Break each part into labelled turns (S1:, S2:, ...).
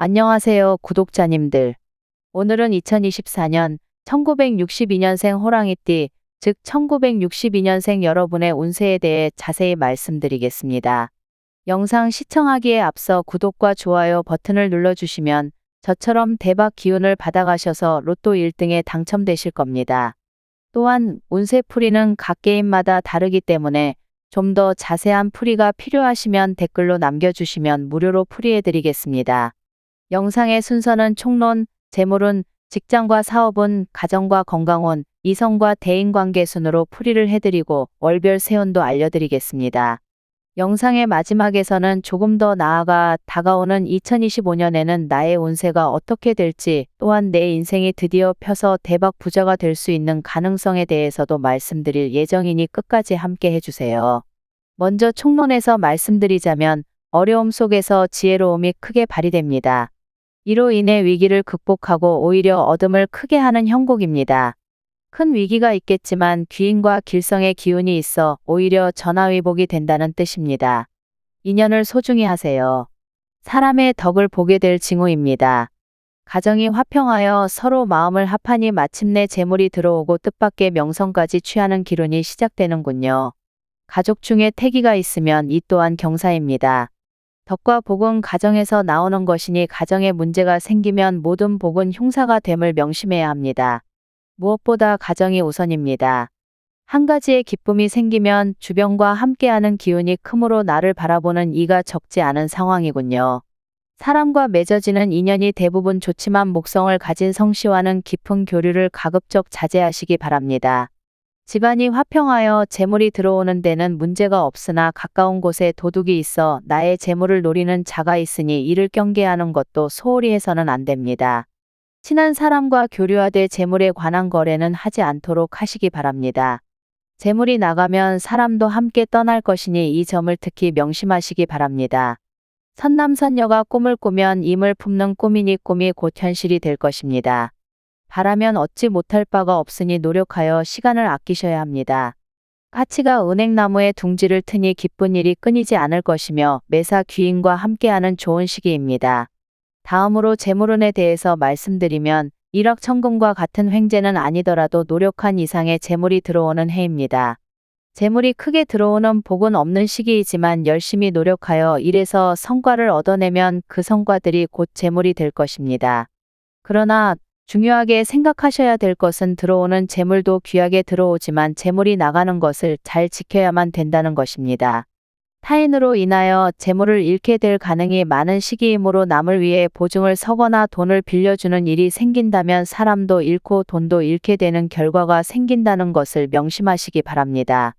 S1: 안녕하세요, 구독자님들. 오늘은 2024년 1962년생 호랑이띠, 즉 1962년생 여러분의 운세에 대해 자세히 말씀드리겠습니다. 영상 시청하기에 앞서 구독과 좋아요 버튼을 눌러주시면 저처럼 대박 기운을 받아가셔서 로또 1등에 당첨되실 겁니다. 또한 운세 풀이는 각 개인마다 다르기 때문에 좀 더 자세한 풀이가 필요하시면 댓글로 남겨주시면 무료로 풀이해드리겠습니다. 영상의 순서는 총론, 재물운, 직장과 사업운, 가정과 건강운, 이성과 대인관계 순으로 풀이를 해드리고 월별 세운도 알려드리겠습니다. 영상의 마지막에서는 조금 더 나아가 다가오는 2025년에는 나의 운세가 어떻게 될지, 또한 내 인생이 드디어 펴서 대박 부자가 될 수 있는 가능성에 대해서도 말씀드릴 예정이니 끝까지 함께 해주세요. 먼저 총론에서 말씀드리자면 어려움 속에서 지혜로움이 크게 발휘됩니다. 이로 인해 위기를 극복하고 오히려 얻음을 크게 하는 형국입니다. 큰 위기가 있겠지만 귀인과 길성의 기운이 있어 오히려 전화위복이 된다는 뜻입니다. 인연을 소중히 하세요. 사람의 덕을 보게 될 징후입니다. 가정이 화평하여 서로 마음을 합하니 마침내 재물이 들어오고 뜻밖의 명성까지 취하는 기운이 시작되는군요. 가족 중에 태기가 있으면 이 또한 경사입니다. 덕과 복은 가정에서 나오는 것이니 가정에 문제가 생기면 모든 복은 흉사가 됨을 명심해야 합니다. 무엇보다 가정이 우선입니다. 한 가지의 기쁨이 생기면 주변과 함께하는 기운이 크므로 나를 바라보는 이가 적지 않은 상황이군요. 사람과 맺어지는 인연이 대부분 좋지만 목성을 가진 성씨와는 깊은 교류를 가급적 자제하시기 바랍니다. 집안이 화평하여 재물이 들어오는 데는 문제가 없으나 가까운 곳에 도둑이 있어 나의 재물을 노리는 자가 있으니 이를 경계하는 것도 소홀히 해서는 안 됩니다. 친한 사람과 교류하되 재물에 관한 거래는 하지 않도록 하시기 바랍니다. 재물이 나가면 사람도 함께 떠날 것이니 이 점을 특히 명심하시기 바랍니다. 선남선녀가 꿈을 꾸면 임을 품는 꿈이니 꿈이 곧 현실이 될 것입니다. 바라면 얻지 못할 바가 없으니 노력하여 시간을 아끼셔야 합니다. 까치가 은행나무에 둥지를 트니 기쁜 일이 끊이지 않을 것이며 매사 귀인과 함께하는 좋은 시기입니다. 다음으로 재물운에 대해서 말씀드리면 일확천금과 같은 횡재는 아니더라도 노력한 이상의 재물이 들어오는 해입니다. 재물이 크게 들어오는 복은 없는 시기이지만 열심히 노력하여 일에서 성과를 얻어내면 그 성과들이 곧 재물이 될 것입니다. 그러나 중요하게 생각하셔야 될 것은 들어오는 재물도 귀하게 들어오지만 재물이 나가는 것을 잘 지켜야만 된다는 것입니다. 타인으로 인하여 재물을 잃게 될 가능이 많은 시기이므로 남을 위해 보증을 서거나 돈을 빌려주는 일이 생긴다면 사람도 잃고 돈도 잃게 되는 결과가 생긴다는 것을 명심하시기 바랍니다.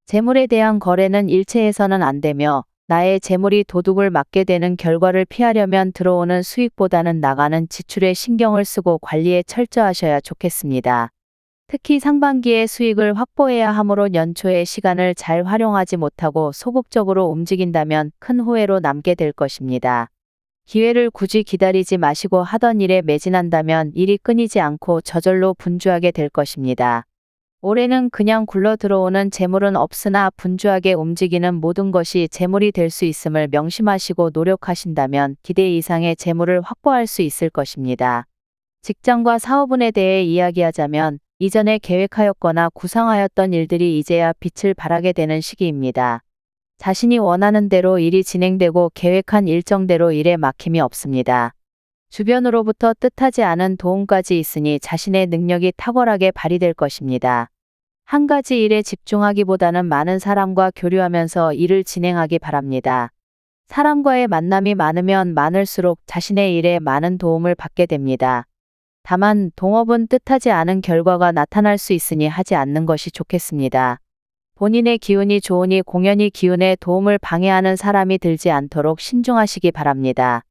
S1: 재물에 대한 거래는 일체해서는 안 되며 나의 재물이 도둑을 맞게 되는 결과를 피하려면 들어오는 수익보다는 나가는 지출에 신경을 쓰고 관리에 철저하셔야 좋겠습니다. 특히 상반기에 수익을 확보해야 하므로 연초에 시간을 잘 활용하지 못하고 소극적으로 움직인다면 큰 후회로 남게 될 것입니다. 기회를 굳이 기다리지 마시고 하던 일에 매진한다면 일이 끊이지 않고 저절로 분주하게 될 것입니다. 올해는 그냥 굴러 들어오는 재물은 없으나 분주하게 움직이는 모든 것이 재물이 될 수 있음을 명심하시고 노력하신다면 기대 이상의 재물을 확보할 수 있을 것입니다. 직장과 사업운에 대해 이야기하자면 이전에 계획하였거나 구상하였던 일들이 이제야 빛을 발하게 되는 시기입니다. 자신이 원하는 대로 일이 진행되고 계획한 일정대로 일에 막힘이 없습니다. 주변으로부터 뜻하지 않은 도움까지 있으니 자신의 능력이 탁월하게 발휘될 것입니다. 한 가지 일에 집중하기보다는 많은 사람과 교류하면서 일을 진행하기 바랍니다. 사람과의 만남이 많으면 많을수록 자신의 일에 많은 도움을 받게 됩니다. 다만 동업은 뜻하지 않은 결과가 나타날 수 있으니 하지 않는 것이 좋겠습니다. 본인의 기운이 좋으니 공연히 기운에 도움을 방해하는 사람이 들지 않도록 신중하시기 바랍니다.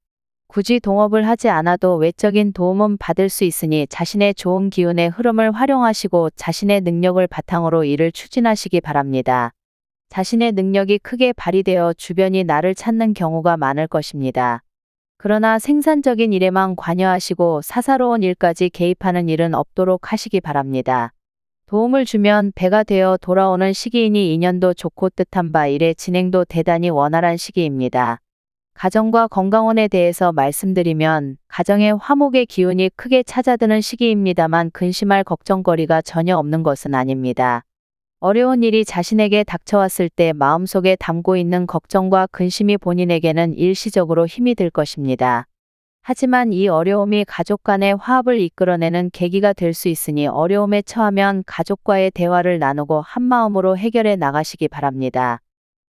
S1: 굳이 동업을 하지 않아도 외적인 도움은 받을 수 있으니 자신의 좋은 기운의 흐름을 활용하시고 자신의 능력을 바탕으로 일을 추진하시기 바랍니다. 자신의 능력이 크게 발휘되어 주변이 나를 찾는 경우가 많을 것입니다. 그러나 생산적인 일에만 관여하시고 사사로운 일까지 개입하는 일은 없도록 하시기 바랍니다. 도움을 주면 배가 되어 돌아오는 시기이니 인연도 좋고 뜻한 바 일의 진행도 대단히 원활한 시기입니다. 가정과 건강운에 대해서 말씀드리면 가정의 화목의 기운이 크게 찾아드는 시기입니다만 근심할 걱정거리가 전혀 없는 것은 아닙니다. 어려운 일이 자신에게 닥쳐왔을 때 마음속에 담고 있는 걱정과 근심이 본인에게는 일시적으로 힘이 들 것입니다. 하지만 이 어려움이 가족 간의 화합을 이끌어내는 계기가 될 수 있으니 어려움에 처하면 가족과의 대화를 나누고 한마음으로 해결해 나가시기 바랍니다.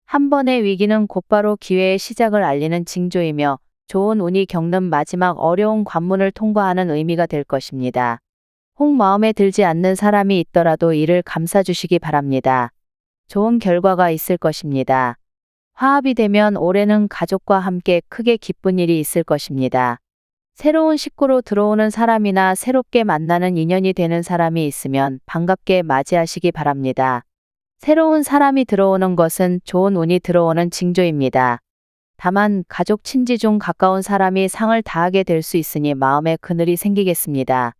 S1: 한 번의 위기는 곧바로 기회의 시작을 알리는 징조이며 좋은 운이 겪는 마지막 어려운 관문을 통과하는 의미가 될 것입니다. 혹 마음에 들지 않는 사람이 있더라도 이를 감싸주시기 바랍니다. 좋은 결과가 있을 것입니다. 화합이 되면 올해는 가족과 함께 크게 기쁜 일이 있을 것입니다. 새로운 식구로 들어오는 사람이나 새롭게 만나는 인연이 되는 사람이 있으면 반갑게 맞이하시기 바랍니다. 새로운 사람이 들어오는 것은 좋은 운이 들어오는 징조입니다. 다만 가족 친지 중 가까운 사람이 상을 다하게 될 수 있으니 마음에 그늘이 생기겠습니다.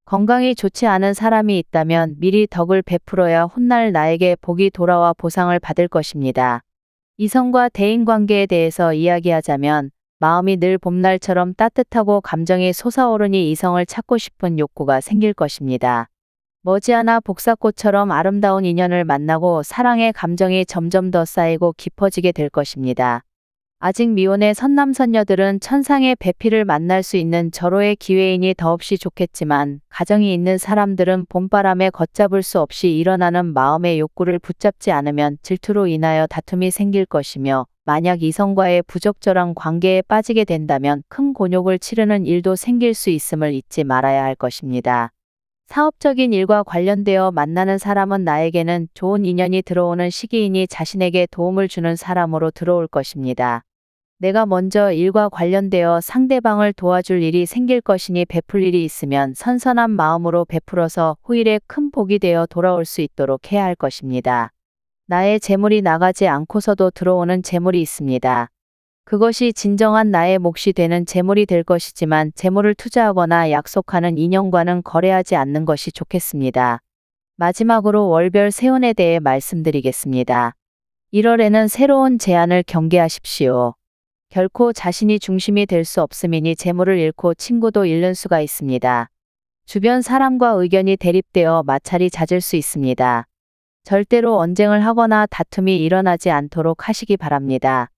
S1: 건강이 좋지 않은 사람이 있다면 미리 덕을 베풀어야 훗날 나에게 복이 돌아와 보상을 받을 것입니다. 이성과 대인관계에 대해서 이야기하자면 마음이 늘 봄날처럼 따뜻하고 감정이 솟아오르니 이성을 찾고 싶은 욕구가 생길 것입니다. 머지않아 복사꽃처럼 아름다운 인연을 만나고 사랑의 감정이 점점 더 쌓이고 깊어지게 될 것입니다. 아직 미혼의 선남선녀들은 천상의 배필을 만날 수 있는 절호의 기회이니 더없이 좋겠지만 가정이 있는 사람들은 봄바람에 걷잡을 수 없이 일어나는 마음의 욕구를 붙잡지 않으면 질투로 인하여 다툼이 생길 것이며 만약 이성과의 부적절한 관계에 빠지게 된다면 큰 곤욕을 치르는 일도 생길 수 있음을 잊지 말아야 할 것입니다. 사업적인 일과 관련되어 만나는 사람은 나에게는 좋은 인연이 들어오는 시기이니 자신에게 도움을 주는 사람으로 들어올 것입니다. 내가 먼저 일과 관련되어 상대방을 도와줄 일이 생길 것이니 베풀 일이 있으면 선선한 마음으로 베풀어서 후일에 큰 복이 되어 돌아올 수 있도록 해야 할 것입니다. 나의 재물이 나가지 않고서도 들어오는 재물이 있습니다. 그것이 진정한 나의 몫이 되는 재물이 될 것이지만 재물을 투자하거나 약속하는 인연과는 거래하지 않는 것이 좋겠습니다. 마지막으로 월별 세운에 대해 말씀드리겠습니다. 1월에는 새로운 제안을 경계하십시오. 결코 자신이 중심이 될 수 없음이니 재물을 잃고 친구도 잃는 수가 있습니다. 주변 사람과 의견이 대립되어 마찰이 잦을 수 있습니다. 절대로 언쟁을 하거나 다툼이 일어나지 않도록 하시기 바랍니다.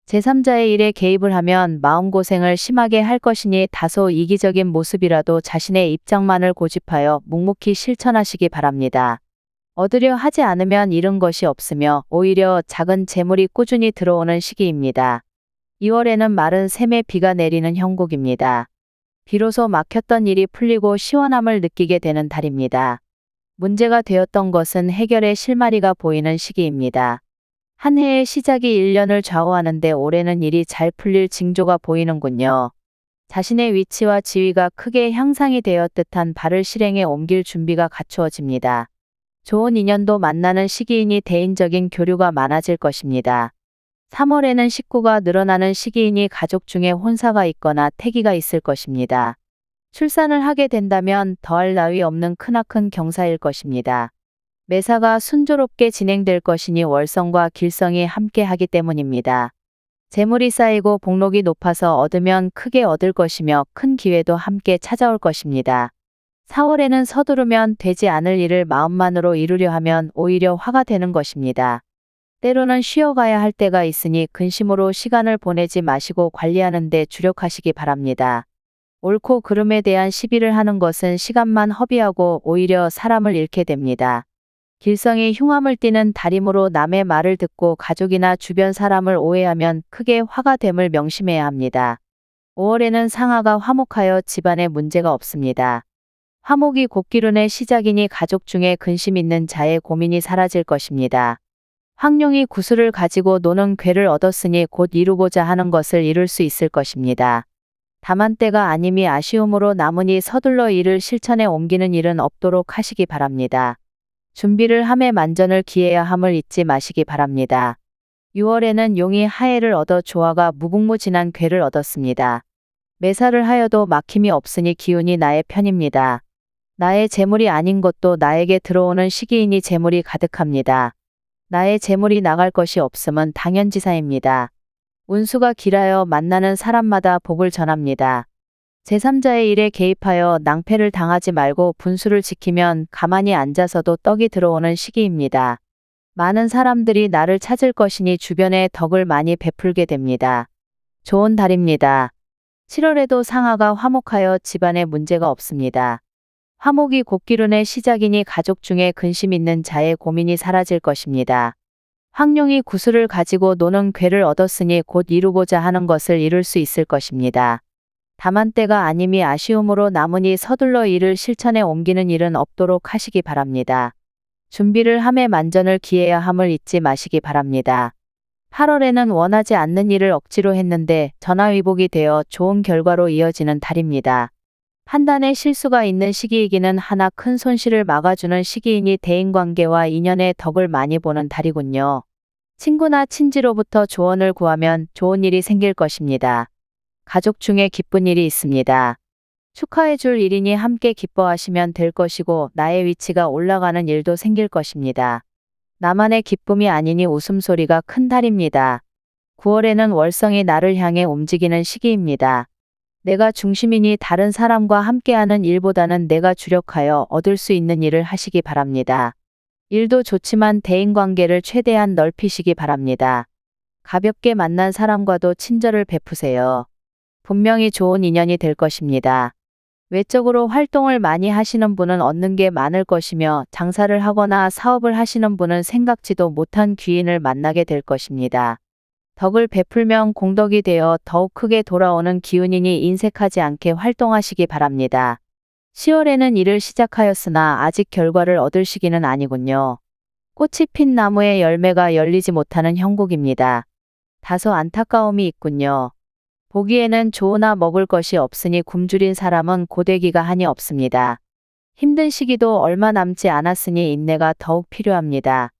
S1: 제3자의 일에 개입을 하면 마음고생을 심하게 할 것이니 다소 이기적인 모습이라도 자신의 입장만을 고집하여 묵묵히 실천하시기 바랍니다. 얻으려 하지 않으면 잃은 것이 없으며 오히려 작은 재물이 꾸준히 들어오는 시기입니다. 2월에는 마른 샘에 비가 내리는 형국입니다. 비로소 막혔던 일이 풀리고 시원함을 느끼게 되는 달입니다. 문제가 되었던 것은 해결의 실마리가 보이는 시기입니다. 한 해의 시작이 1년을 좌우하는데 올해는 일이 잘 풀릴 징조가 보이는군요. 자신의 위치와 지위가 크게 향상이 되었듯한 바를 실행에 옮길 준비가 갖추어집니다. 좋은 인연도 만나는 시기이니 대인적인 교류가 많아질 것입니다. 3월에는 식구가 늘어나는 시기이니 가족 중에 혼사가 있거나 태기가 있을 것입니다. 출산을 하게 된다면 더할 나위 없는 크나큰 경사일 것입니다. 매사가 순조롭게 진행될 것이니 월성과 길성이 함께하기 때문입니다. 재물이 쌓이고 복록이 높아서 얻으면 크게 얻을 것이며 큰 기회도 함께 찾아올 것입니다. 4월에는 서두르면 되지 않을 일을 마음만으로 이루려 하면 오히려 화가 되는 것입니다. 때로는 쉬어가야 할 때가 있으니 근심으로 시간을 보내지 마시고 관리하는 데 주력하시기 바랍니다. 옳고 그름에 대한 시비를 하는 것은 시간만 허비하고 오히려 사람을 잃게 됩니다. 길성이 흉함을 띠는 달이므로 남의 말을 듣고 가족이나 주변 사람을 오해하면 크게 화가 됨을 명심해야 합니다. 5월에는 상하가 화목하여 집안에 문제가 없습니다. 화목이 곡기운의 시작이니 가족 중에 근심 있는 자의 고민이 사라질 것입니다. 황룡이 구슬을 가지고 노는 괴를 얻었으니 곧 이루고자 하는 것을 이룰 수 있을 것입니다. 다만 때가 아님이 아쉬움으로 남으니 서둘러 이를 실천에 옮기는 일은 없도록 하시기 바랍니다. 준비를 함에 만전을 기해야 함을 잊지 마시기 바랍니다. 6월에는 용이 하해를 얻어 조화가 무궁무진한 괴를 얻었습니다. 매사를 하여도 막힘이 없으니 기운이 나의 편입니다. 나의 재물이 아닌 것도 나에게 들어오는 시기이니 재물이 가득합니다. 나의 재물이 나갈 것이 없음은 당연지사입니다. 운수가 길하여 만나는 사람마다 복을 전합니다. 제3자의 일에 개입하여 낭패를 당하지 말고 분수를 지키면 가만히 앉아서도 떡이 들어오는 시기입니다. 많은 사람들이 나를 찾을 것이니 주변에 덕을 많이 베풀게 됩니다. 좋은 달입니다. 7월에도 상하가 화목하여 집안에 문제가 없습니다. 화목이 곡기운의 시작이니 가족 중에 근심 있는 자의 고민이 사라질 것입니다. 황룡이 구슬을 가지고 노는 괴를 얻었으니 곧 이루고자 하는 것을 이룰 수 있을 것입니다. 다만 때가 아님이 아쉬움으로 남으니 서둘러 이를 실천에 옮기는 일은 없도록 하시기 바랍니다. 준비를 함에 만전을 기해야 함을 잊지 마시기 바랍니다. 8월에는 원하지 않는 일을 억지로 했는데 전화위복이 되어 좋은 결과로 이어지는 달입니다. 판단에 실수가 있는 시기이기는 하나 큰 손실을 막아주는 시기이니 대인관계와 인연의 덕을 많이 보는 달이군요. 친구나 친지로부터 조언을 구하면 좋은 일이 생길 것입니다. 가족 중에 기쁜 일이 있습니다. 축하해줄 일이니 함께 기뻐하시면 될 것이고 나의 위치가 올라가는 일도 생길 것입니다. 나만의 기쁨이 아니니 웃음소리가 큰 달입니다. 9월에는 월성이 나를 향해 움직이는 시기입니다. 내가 중심이니 다른 사람과 함께하는 일보다는 내가 주력하여 얻을 수 있는 일을 하시기 바랍니다. 일도 좋지만 대인관계를 최대한 넓히시기 바랍니다. 가볍게 만난 사람과도 친절을 베푸세요. 분명히 좋은 인연이 될 것입니다. 외적으로 활동을 많이 하시는 분은 얻는 게 많을 것이며 장사를 하거나 사업을 하시는 분은 생각지도 못한 귀인을 만나게 될 것입니다. 덕을 베풀면 공덕이 되어 더욱 크게 돌아오는 기운이니 인색하지 않게 활동하시기 바랍니다. 10월에는 일을 시작하였으나 아직 결과를 얻을 시기는 아니군요. 꽃이 핀 나무에 열매가 열리지 못하는 형국입니다. 다소 안타까움이 있군요. 보기에는 좋으나 먹을 것이 없으니 굶주린 사람은 고되기가 한이 없습니다. 힘든 시기도 얼마 남지 않았으니 인내가 더욱 필요합니다.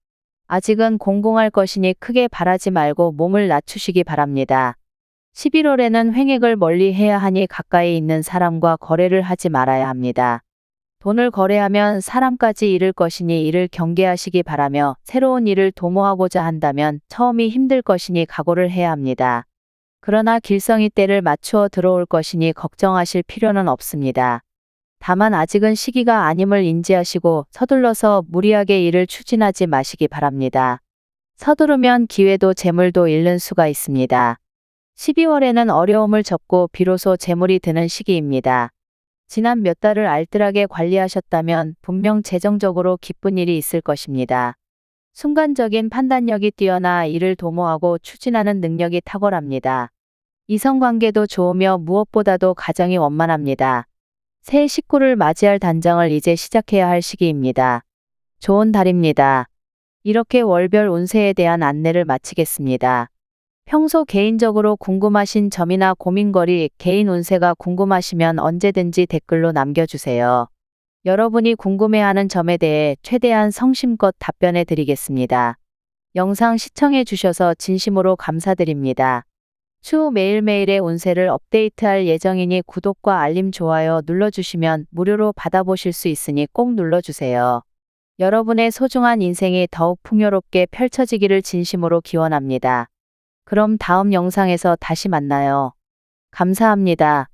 S1: 아직은 공공할 것이니 크게 바라지 말고 몸을 낮추시기 바랍니다. 11월에는 횡액을 멀리 해야 하니 가까이 있는 사람과 거래를 하지 말아야 합니다. 돈을 거래하면 사람까지 잃을 것이니 이를 경계하시기 바라며 새로운 일을 도모하고자 한다면 처음이 힘들 것이니 각오를 해야 합니다. 그러나 길성이 때를 맞추어 들어올 것이니 걱정하실 필요는 없습니다. 다만 아직은 시기가 아님을 인지하시고 서둘러서 무리하게 일을 추진하지 마시기 바랍니다. 서두르면 기회도 재물도 잃는 수가 있습니다. 12월에는 어려움을 접고 비로소 재물이 드는 시기입니다. 지난 몇 달을 알뜰하게 관리하셨다면 분명 재정적으로 기쁜 일이 있을 것입니다. 순간적인 판단력이 뛰어나 일을 도모하고 추진하는 능력이 탁월합니다. 이성관계도 좋으며 무엇보다도 가정이 원만합니다. 새 식구를 맞이할 단장을 이제 시작해야 할 시기입니다. 좋은 달입니다. 이렇게 월별 운세에 대한 안내를 마치겠습니다. 평소 개인적으로 궁금하신 점이나 고민거리, 개인 운세가 궁금하시면 언제든지 댓글로 남겨주세요. 여러분이 궁금해하는 점에 대해 최대한 성심껏 답변해 드리겠습니다. 영상 시청해 주셔서 진심으로 감사드립니다. 추후 매일매일의 운세를 업데이트할 예정이니 구독과 알림 좋아요 눌러주시면 무료로 받아보실 수 있으니 꼭 눌러주세요. 여러분의 소중한 인생이 더욱 풍요롭게 펼쳐지기를 진심으로 기원합니다. 그럼 다음 영상에서 다시 만나요. 감사합니다.